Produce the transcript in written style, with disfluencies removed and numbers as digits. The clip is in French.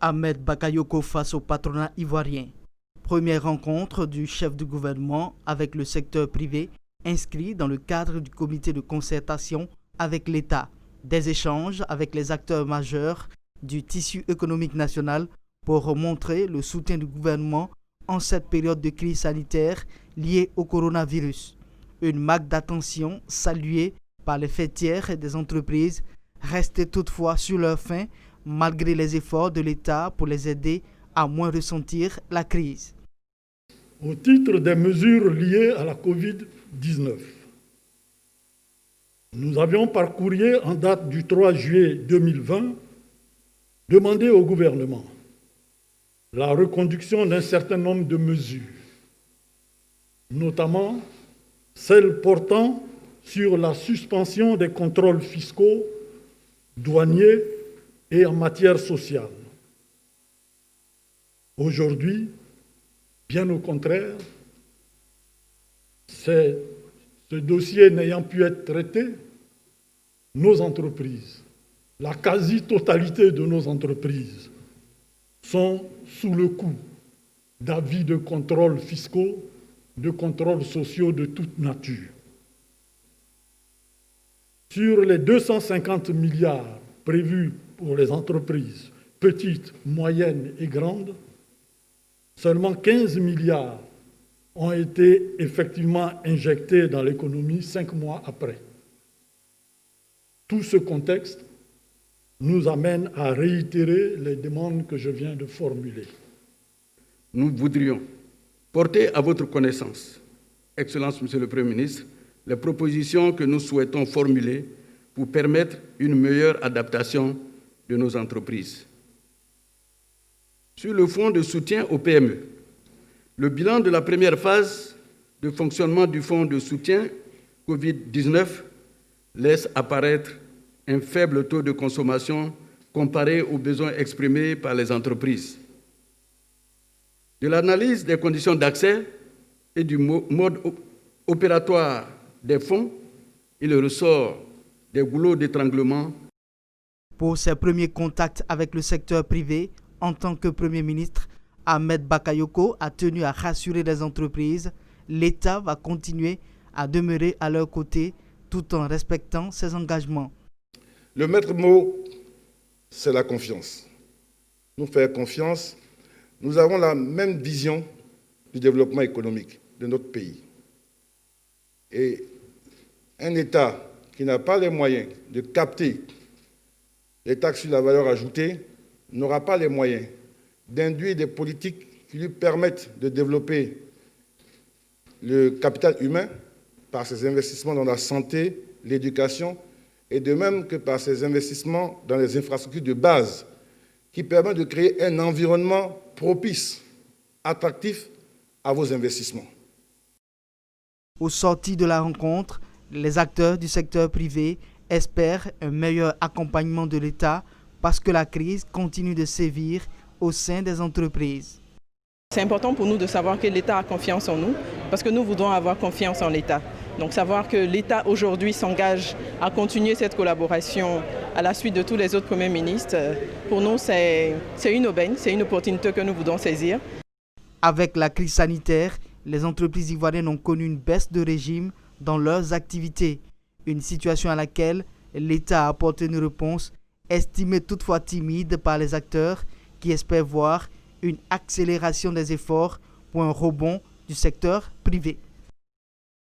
Ahmed Bakayoko face au patronat ivoirien. Première rencontre du chef du gouvernement avec le secteur privé inscrit dans le cadre du comité de concertation avec l'État. Des échanges avec les acteurs majeurs du tissu économique national pour montrer le soutien du gouvernement en cette période de crise sanitaire liée au coronavirus. Une marque d'attention saluée par les fêtières et des entreprises restées toutefois sur leur faim malgré les efforts de l'État pour les aider à moins ressentir la crise. Au titre des mesures liées à la Covid-19, nous avions par courrier en date du 3 juillet 2020 demandé au gouvernement la reconduction d'un certain nombre de mesures, notamment celles portant sur la suspension des contrôles fiscaux, douaniers et en matière sociale. Aujourd'hui, bien au contraire, ce dossier n'ayant pu être traité, nos entreprises, la quasi-totalité de nos entreprises, sont sous le coup d'avis de contrôles fiscaux, de contrôles sociaux de toute nature. Sur les 250 milliards prévus pour les entreprises petites, moyennes et grandes, seulement 15 milliards ont été effectivement injectés dans l'économie 5 mois après. Tout ce contexte nous amène à réitérer les demandes que je viens de formuler. Nous voudrions porter à votre connaissance, Excellence Monsieur le Premier ministre, les propositions que nous souhaitons formuler pour permettre une meilleure adaptation de nos entreprises. Sur le fonds de soutien aux PME, le bilan de la première phase de fonctionnement du fonds de soutien Covid-19 laisse apparaître un faible taux de consommation comparé aux besoins exprimés par les entreprises. De l'analyse des conditions d'accès et du mode opératoire des fonds, il ressort des goulots d'étranglement. Pour ses premiers contacts avec le secteur privé, en tant que Premier ministre, Ahmed Bakayoko a tenu à rassurer les entreprises. L'État va continuer à demeurer à leur côté tout en respectant ses engagements. Le maître mot, c'est la confiance. Nous faire confiance, nous avons la même vision du développement économique de notre pays. Et un État qui n'a pas les moyens de capter les taxes sur la valeur ajoutée n'aura pas les moyens d'induire des politiques qui lui permettent de développer le capital humain par ses investissements dans la santé, l'éducation, et de même que par ses investissements dans les infrastructures de base qui permettent de créer un environnement propice, attractif à vos investissements. Au sorti de la rencontre, les acteurs du secteur privé espèrent un meilleur accompagnement de l'État parce que la crise continue de sévir au sein des entreprises. C'est important pour nous de savoir que l'État a confiance en nous parce que nous voulons avoir confiance en l'État. Donc savoir que l'État aujourd'hui s'engage à continuer cette collaboration à la suite de tous les autres premiers ministres, pour nous c'est une aubaine, c'est une opportunité que nous voulons saisir. Avec la crise sanitaire, les entreprises ivoiriennes ont connu une baisse de régime dans leurs activités. Une situation à laquelle l'État a apporté une réponse estimée toutefois timide par les acteurs qui espèrent voir une accélération des efforts pour un rebond du secteur privé.